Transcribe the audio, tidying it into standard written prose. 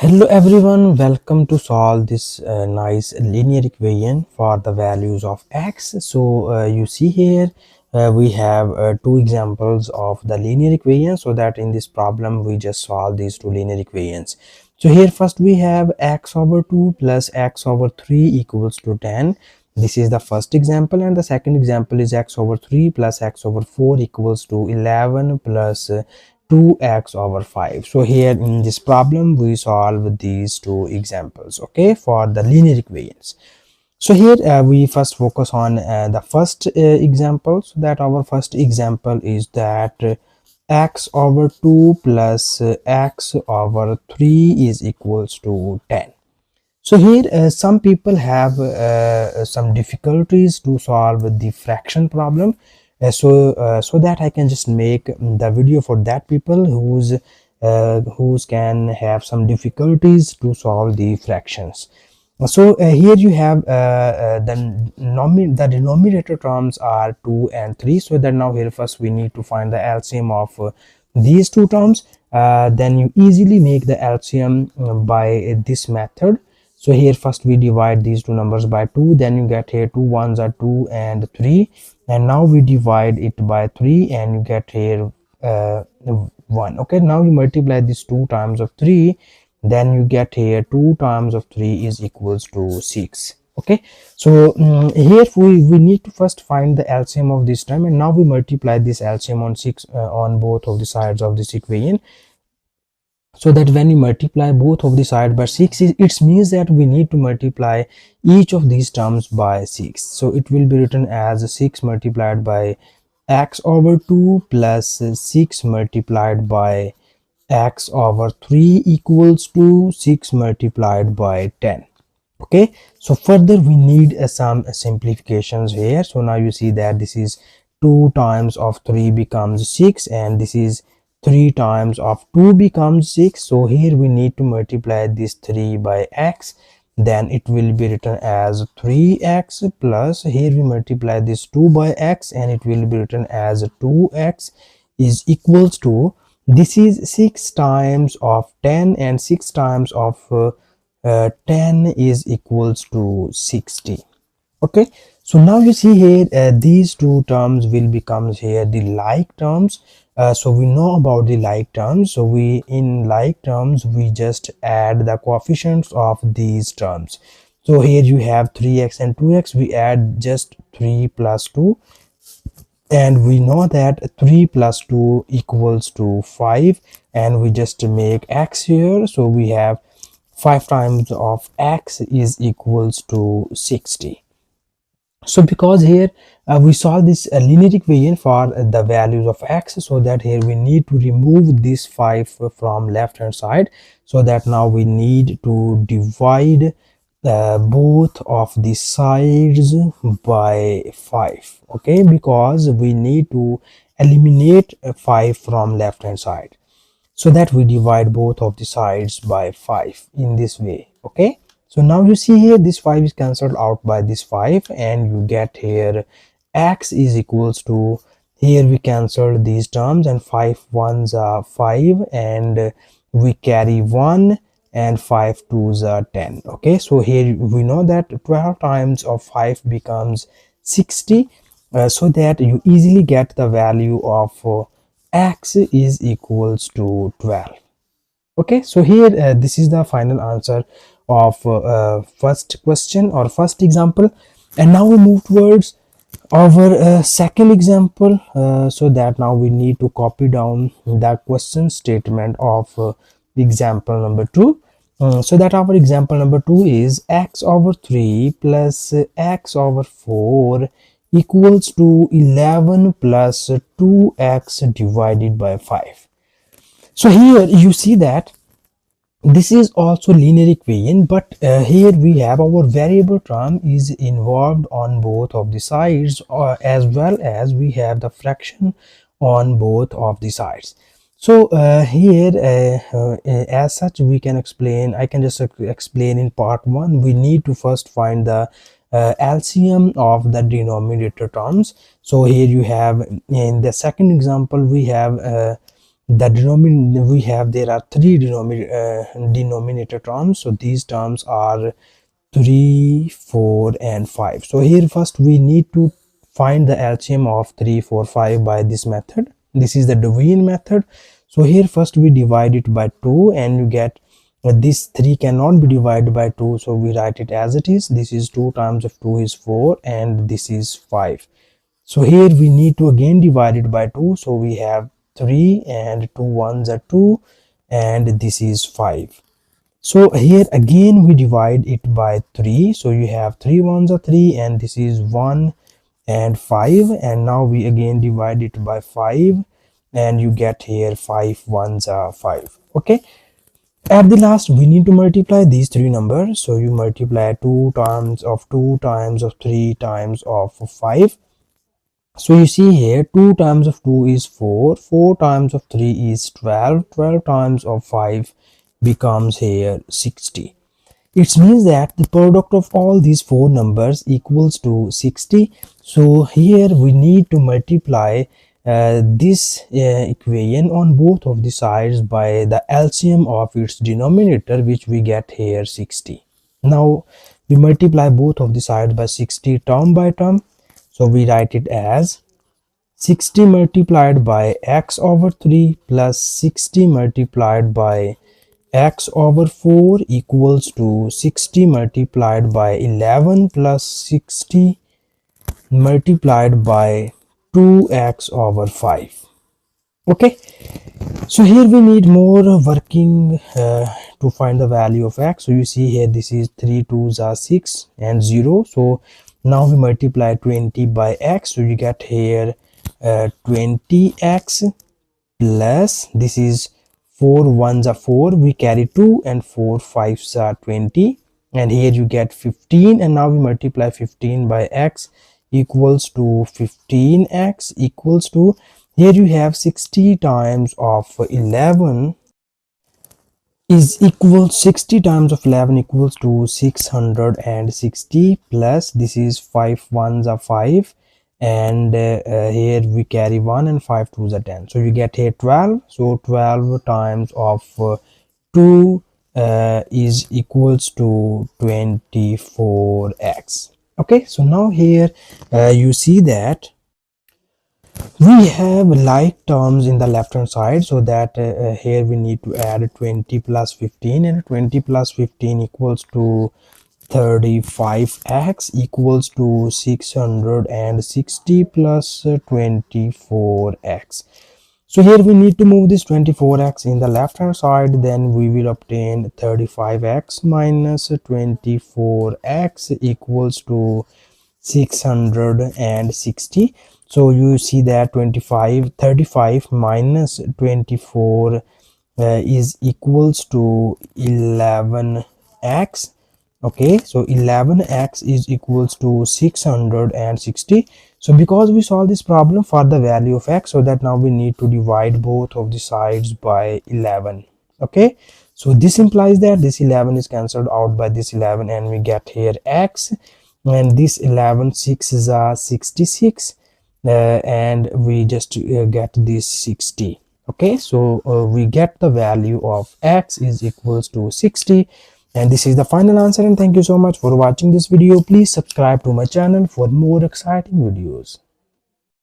Hello everyone, welcome to solve this nice linear equation for the values of x. So you see here we have two examples of the linear equation, so that in this problem we just solve these two linear equations. So here first we have x over 2 plus x over 3 equals to 10. This is the first example, and the second example is x over 3 plus x over 4 equals to 11 plus 2x over 5. So here in this problem we solve these two examples, okay, for the linear equations. So here we first focus on the first example. So that our first example is that x over 2 plus x over 3 is equals to 10. So here some people have some difficulties to solve the fraction problem. So that I can just make the video for that people who's can have some difficulties to solve the fractions. So here you have the denominator terms are 2 and 3. So that now here first we need to find the LCM of these two terms. Then you easily make the LCM by this method. So here first we divide these two numbers by 2, then you get here 2 ones are 2 and 3, and now we divide it by 3 and you get here 1. Okay, now you multiply this 2 times of 3, then you get here 2 times of 3 is equals to 6. Okay, so here we need to first find the LCM of this term, and now we multiply this LCM on 6 on both of the sides of this equation. So that when we multiply both of the sides by 6, it means that we need to multiply each of these terms by 6. So it will be written as 6 multiplied by x over 2 plus 6 multiplied by x over 3 equals to 6 multiplied by 10. Okay, so further we need some simplifications here. So now you see that this is 2 times of 3 becomes 6, and this is 3 times of 2 becomes 6. So here we need to multiply this 3 by x, then it will be written as 3x plus, here we multiply this 2 by x and it will be written as 2x is equals to, this is 6 times of 10 and 6 times of 10 is equals to 60. Okay, so now you see here these two terms will becomes here the like terms. So we know about the like terms, so we in like terms we just add the coefficients of these terms. So here you have 3x and 2x, we add just 3 plus 2, and we know that 3 plus 2 equals to 5, and we just make x here. So we have 5 times of x is equals to 60. So because here we solve this linear equation for the values of x, so that here we need to remove this 5 from left hand side, so that now we need to divide both of the sides by 5. Okay, because we need to eliminate 5 from left hand side, so that we divide both of the sides by 5 in this way. Okay, so now you see here this 5 is cancelled out by this 5, and you get here x is equals to, here we cancel these terms, and 5 ones are 5, and we carry 1, and 5 twos are 10. Okay, so here we know that 12 times of 5 becomes 60, so that you easily get the value of x is equals to 12. Okay, so here this is the final answer of first question or first example, and now we move towards our second example. So that now we need to copy down the question statement of example number 2. So that our example number 2 is x over 3 plus x over 4 equals to 11 plus 2x divided by 5. So here you see that this is also linear equation, but here we have our variable term is involved on both of the sides, as well as we have the fraction on both of the sides. So here as such we can explain, I can just explain in part 1. We need to first find the LCM of the denominator terms. So here you have in the second example we have the denominator we have, there are three denominator terms. So these terms are 3, 4 and 5. So here first we need to find the LCM of 3, 4, 5 by this method. This is the division method. So here first we divide it by 2 and you get this 3 cannot be divided by 2, so we write it as it is. This is 2 times of 2 is 4 and this is 5. So here we need to again divide it by 2, so we have 3 and 2 ones are 2 and this is 5. So here again we divide it by 3, so you have 3 ones are 3 and this is 1 and 5, and now we again divide it by 5 and you get here 5 ones are 5. Okay, at the last we need to multiply these three numbers, so you multiply 2 times of 2 times of 3 times of 5. So you see here 2 times of 2 is 4, 4 times of 3 is 12, 12 times of 5 becomes here 60. It means that the product of all these four numbers equals to 60. So here we need to multiply this equation on both of the sides by the LCM of its denominator, which we get here 60. Now we multiply both of the sides by 60 term by term. So we write it as 60 multiplied by x over 3 plus 60 multiplied by x over 4 equals to 60 multiplied by 11 plus 60 multiplied by 2x over 5. Okay, so here we need more working to find the value of x. So you see here this is 3 2s are 6 and 0. So now we multiply 20 by x, so you get here 20x plus this is 4 ones are 4, we carry 2 and 4 5s are 20, and here you get 15, and now we multiply 15 by x equals to 15x equals to, here you have 60 times of 11 is equal 60 times of 11 equals to 660 plus this is 5 ones are 5 and here we carry 1 and 5 2s are 10, so you get here 12. So 12 times of 2 is equals to 24x. Okay, so now here you see that we have like terms in the left hand side, so that here we need to add 20 plus 15, and 20 plus 15 equals to 35x equals to 660 plus 24x. So here we need to move this 24x in the left hand side, then we will obtain 35x minus 24x equals to 660. So you see that 35 minus 24 is equals to 11x. Okay, so 11x is equals to 660. So because we solve this problem for the value of x, so that now we need to divide both of the sides by 11. Okay, so this implies that this 11 is cancelled out by this 11 and we get here x, and this 11 6s are 66 and we just get this 60. Okay, so we get the value of x is equals to 60, and this is the final answer. And thank you so much for watching this video. Please subscribe to my channel for more exciting videos.